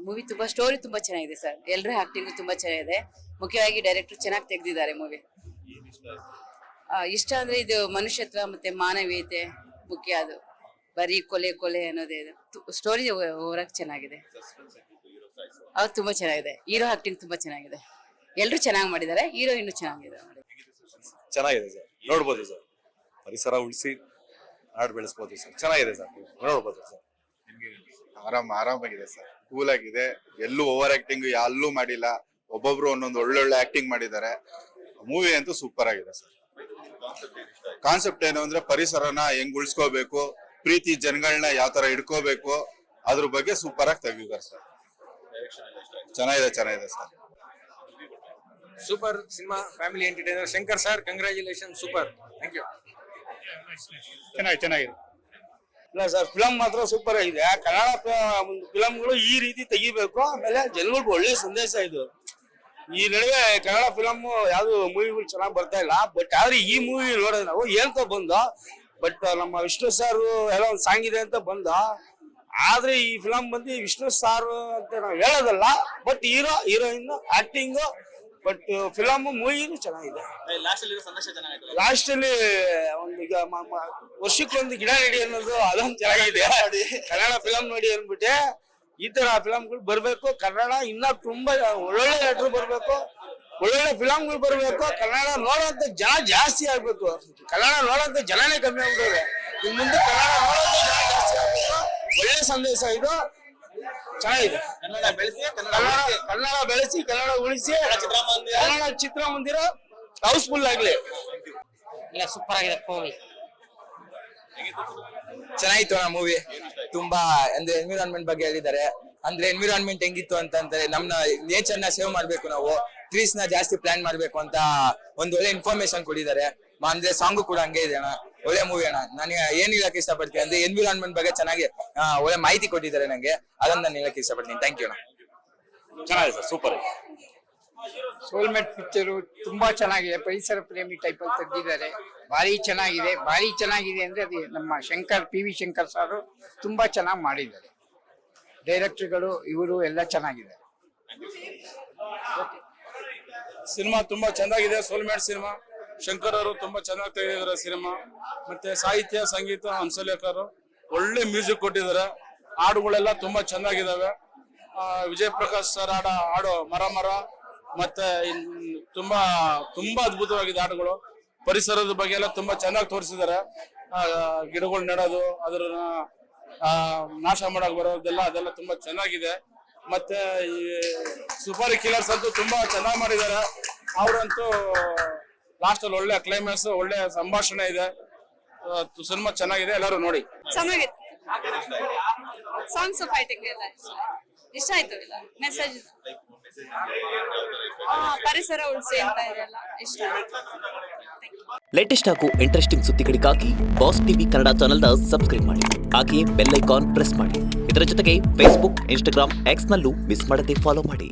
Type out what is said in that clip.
Movie ತುಂಬಾ story ತುಂಬಾ ಚೆನ್ನಾಗಿದೆ ಸರ್. ಎಲ್ಲರ ಆಕ್ಟಿಂಗ್ ತುಂಬಾ ಚೆನ್ನಾಗಿದೆ. ಮುಖ್ಯವಾಗಿ ಡೈರೆಕ್ಟರ್ ಚೆನ್ನಾಗಿ ತೆಗೆದಿದ್ದಾರೆ ಮೂವಿ. ಇಷ್ಟ ಅಂದ್ರೆ ಇದು ಮನುಷ್ಯತ್ವ ಮತ್ತೆ ಮಾನವೀಯತೆ ಮುಖ್ಯ. ಅದು ಬರೀ ಕೊಲೆ ಅನ್ನೋದೇ ಸ್ಟೋರಿ ಓವರಾಗಿ ಚೆನ್ನಾಗಿದೆ. ಅದು ತುಂಬಾ ಚೆನ್ನಾಗಿದೆ. ಹೀರೋ ಆಕ್ಟಿಂಗ್ ತುಂಬಾ ಚೆನ್ನಾಗಿದೆ. ಎಲ್ಲರೂ ಚೆನ್ನಾಗಿ ಮಾಡಿದ್ದಾರೆ. ಹೀರೋ ಇನ್ನೂ ಚೆನ್ನಾಗಿದೆ ಸರ್. ನೋಡ್ಬೋದು ಸರ್. ಪರಿಸರ ಉಳಿಸಿ ನಾಡು ಬೆಳೆಸ್ಬೋದು ಸರ್. ಚೆನ್ನಾಗಿದೆ ಸರ್. ನೋಡ್ಬೋದು ಸರ್. ಆರಾಮಾಗಿದೆ ಸರ್. ಕೂಲ್ ಆಗಿದೆ. ಎಲ್ಲೂ ಓವರ್ ಆಕ್ಟಿಂಗ್ ಎಲ್ಲೂ ಮಾಡಿಲ್ಲ. ಒಬ್ಬೊಬ್ರು ಒಂದೊಂದು ಒಳ್ಳೊಳ್ಳೆ ಆಕ್ಟಿಂಗ್ ಮಾಡಿದ್ದಾರೆ. ಮೂವಿ ಅಂತೂ ಸೂಪರ್ ಆಗಿದೆ ಸರ್. ಕಾನ್ಸೆಪ್ಟ್ ಏನು ಅಂದ್ರೆ ಪರಿಸರನ ಹೆಂಗ್ ಉಳಿಸ್ಕೋಬೇಕು, ಪ್ರೀತಿ ಜನಗಳನ್ನ ಯಾವ ತರ ಇಟ್ಕೋಬೇಕು, ಅದ್ರ ಬಗ್ಗೆ ಸೂಪರ್ ಆಗಿ ತೆಗಿದ್ದಾರೆ ಸರ್. ಚೆನ್ನಾಗಿದೆ sir. Super cinema, family entertainer. Shankar sir, congratulation, super, thank you. ಚೆನ್ನಾಗಿದೆ. ಇಲ್ಲ ಸರ್, ಫಿಲಂ ಮಾತ್ರ ಸೂಪರ್ ಆಗಿದೆ. ಕನ್ನಡ ಫಿಲಂಗಳು ಈ ರೀತಿ ತೆಗಿಬೇಕು. ಆಮೇಲೆ ಜನಗಳಿಗೆ ಒಳ್ಳೆ ಸಂದೇಶ ಇದು. ಈ ನಡುವೆ ಕನ್ನಡ ಫಿಲಮ್ ಯಾವ್ದು ಮೂವಿಗಳು ಚೆನ್ನಾಗಿ ಬರ್ತಾ ಇಲ್ಲ. ಬಟ್ ಆದ್ರೆ ಈ ಮೂವಿ ನೋಡೋದು ನಾವು ಹೇಳ್ಕೊ ಬಂದ. ಬಟ್ ನಮ್ಮ ವಿಷ್ಣು ಸಾರು ಎಲ್ಲ ಒಂದು ಸಾಂಗ್ ಇದೆ ಅಂತ ಬಂದ. ಆದ್ರೆ ಈ ಫಿಲಂ ಬಂದು ವಿಷ್ಣು ಸಾರು ಅಂತ ನಾವು ಹೇಳೋದಲ್ಲ. But heroine acting, but film ಮೂವಿನೂ ಚೆನ್ನಾಗಿದೆ. ಲಾಸ್ಟ್ ಅಲ್ಲಿ ಒಂದು ಈಗ ವರ್ಷಕ್ಕೊಂದು ಗಿಡ ನೆಡಿ ಅನ್ನೋದು ಅದೊಂದು ಚೆನ್ನಾಗಿದೆ. ಕನ್ನಡ ಫಿಲಂ ನೋಡಿ ಅಂದ್ಬಿಟ್ಟೆ ಈ ತರ ಫಿಲಂಗಳು ಬರ್ಬೇಕು. ಕನ್ನಡ ಇನ್ನ ತುಂಬಾ ಒಳ್ಳೊಳ್ಳೆ ನಟರು ಬರ್ಬೇಕು, ಒಳ್ಳೊಳ್ಳೆ ಫಿಲಂಗಳು ಬರ್ಬೇಕು. ಕನ್ನಡ ನೋಡೋಂತ ಜನ ಜಾಸ್ತಿ ಆಗ್ಬೇಕು. ಕನ್ನಡ ನೋಡೋಂತ ಜನನೇ ಕಮ್ಮಿ ಆಗ್ಬಿಟ್ಟದೆ. ಇನ್ ಮುಂದೆ ಕನ್ನಡ ನೋಡೋಂತ ಜನ ಜಾಸ್ತಿ ಆಗ್ಬೇಕು. ಒಳ್ಳೆ ಸಂದೇಶ ಇದು, ಚೆನ್ನಾಗಿದೆ. ಕನ್ನಡ ಬೆಳೆಸಿ, ಕನ್ನಡ ಉಳಿಸಿ, ಕನ್ನಡ ಚಿತ್ರಮಂದಿರ ಹೌಸ್ಫುಲ್ ಆಗ್ಲಿ. ಇಲ್ಲ, ಸೂಪರ್ ಆಗಿದೆ ಮೂವಿ. ಚೆನ್ನಾಗಿತ್ತು ಅಣ್ಣ ಮೂವಿ. ತುಂಬಾ ಅಂದ್ರೆ ಎನ್ವಿರಾನ್ಮೆಂಟ್ ಬಗ್ಗೆ ಹೇಳಿದ್ದಾರೆ. ಅಂದ್ರೆ ಎನ್ವಿರಾನ್ಮೆಂಟ್ ಹೆಂಗಿತ್ತು ಅಂತಂದ್ರೆ ನಮ್ಮ ನೇಚರ್ ನ ಸೇವ್ ಮಾಡ್ಬೇಕು, ನಾವು ಟ್ರೀಸ್ ನ ಜಾಸ್ತಿ ಪ್ಲಾನ್ ಮಾಡ್ಬೇಕು ಅಂತ ಒಂದು ಒಳ್ಳೆ ಇನ್ಫಾರ್ಮೇಶನ್ ಕೊಟ್ಟಿದ್ದಾರೆ. ಅಂದ್ರೆ ಸಾಂಗು ಕೂಡ ಹಂಗೆ ಇದೆ ಅಣ್ಣ. ಒಳ್ಳೆ ಮೂವಿ ಅಣ್ಣ. ನಾನು ಏನ್ ಹೇಳಕ್ ಇಷ್ಟಪಡ್ತೀನಿ ಅಂದ್ರೆ ಎನ್ವಿರಾನ್ಮೆಂಟ್ ಬಗ್ಗೆ ಚೆನ್ನಾಗಿ ಒಳ್ಳೆ ಮಾಹಿತಿ ಕೊಟ್ಟಿದ್ದಾರೆ ನಂಗೆ. ಅದನ್ನ ನಾನು ಹೇಳಕ್ ಇಷ್ಟಪಡ್ತೀನಿ. ಥ್ಯಾಂಕ್ ಯು ಅಣ್ಣ. ಚೆನ್ನಾಗಿದೆ ಸರ್. ಸೂಪರ್. ಸೋಲ್ಮೇಟ್ ಪಿಕ್ಚರು ತುಂಬಾ ಚೆನ್ನಾಗಿದೆ. ಪರಿಸರ ಪ್ರೇಮಿ ಟೈಪ್ ಅಲ್ಲಿ ತೆಗೆದಿದ್ದಾರೆ. ಭಾರಿ ಚೆನ್ನಾಗಿದೆ ಅಂದ್ರೆ ಅದು ನಮ್ಮ ಪಿ ವಿ ಶಂಕರ್ ಸಾರು ತುಂಬಾ ಚೆನ್ನಾಗಿ ಮಾಡಿದ್ದಾರೆ. ಡೈರೆಕ್ಟರ್ಗಳು ಇವರು ಎಲ್ಲ ಚೆನ್ನಾಗಿದೆ. ಸಿನಿಮಾ ತುಂಬಾ ಚೆನ್ನಾಗಿದೆ. Soulmate cinema. ಶಂಕರ್ ಅವರು ತುಂಬಾ ಚೆನ್ನಾಗಿ ತೆಗೆದಿದ್ದಾರೆ ಸಿನಿಮಾ. ಮತ್ತೆ ಸಾಹಿತ್ಯ, ಸಂಗೀತ, ಹಂಸಲೇಖರು ಒಳ್ಳೆ ಮ್ಯೂಸಿಕ್ ಕೊಟ್ಟಿದ್ದಾರೆ. ಹಾಡುಗಳೆಲ್ಲ ತುಂಬಾ ಚೆನ್ನಾಗಿದ್ದಾವೆ. ವಿಜಯ್ ಪ್ರಕಾಶ್ ಸರ್ ಹಾಡು ಮರ ಮತ್ತೆ ತುಂಬಾ ಅದ್ಭುತವಾಗಿದೆ ಹಾಡುಗಳು. ಪರಿಸರದ ಬಗ್ಗೆ ಎಲ್ಲ ತುಂಬಾ ಚೆನ್ನಾಗಿ ತೋರಿಸಿದ್ದಾರೆ. ಗಿಡಗಳು ನೆಡೋದು, ಅದನ್ನ ನಾಶ ಮಾಡಕ್ ಬರೋದೆಲ್ಲ ಅದೆಲ್ಲ ತುಂಬಾ ಚೆನ್ನಾಗಿದೆ. ಮತ್ತೆ ಈ ಸೂಪರ್ ಕಿಲ್ಲರ್ಸ್ ಅಂತೂ ತುಂಬಾ ಚೆನ್ನಾಗಿ ಮಾಡಿದ್ದಾರೆ. ಅವರಂತೂ ಲಾಸ್ಟ್ ಅಲ್ಲಿ ಒಳ್ಳೆ ಕ್ಲೈಮ್ಯಾಕ್ಸ್, ಒಳ್ಳೆ ಸಂಭಾಷಣೆ ಇದೆ. ಸಿನಿಮಾ ಚೆನ್ನಾಗಿದೆ, ಎಲ್ಲರೂ ನೋಡಿ. ಚೆನ್ನಾಗಿದೆ. ಸಾಂಗ್ಸ್ ಫೈಟಿಂಗ್ ಎಲ್ಲ ಇಷ್ಟ ಆಯ್ತು. ಇಲ್ಲ ಮೆಸೇಜ್ ಪರಿಸರ ಉಳಿಸಿ ಅಂತ ಇದೆಲ್ಲ ಇಷ್ಟ ಆಯ್ತು. ಲೇಟೆಸ್ಟ್ ಹಾಗೂ ಇಂಟ್ರೆಸ್ಟಿಂಗ್ ಸುದ್ದಿಗಳಿಗಾಗಿ ಬಾಸ್ ಟಿವಿ ಕನ್ನಡ ಚಾನೆಲ್ನ ಸಬ್ಸ್ಕ್ರೈಬ್ ಮಾಡಿ. ಹಾಗೆಯೇ ಬೆಲ್ ಐಕಾನ್ ಪ್ರೆಸ್ ಮಾಡಿ. ಇದರ ಜೊತೆಗೆ ಫೇಸ್ಬುಕ್, ಇನ್ಸ್ಟಾಗ್ರಾಮ್, ಎಕ್ಸ್ ನಲ್ಲೂ ಮಿಸ್ ಮಾಡದೆ ಫಾಲೋ ಮಾಡಿ.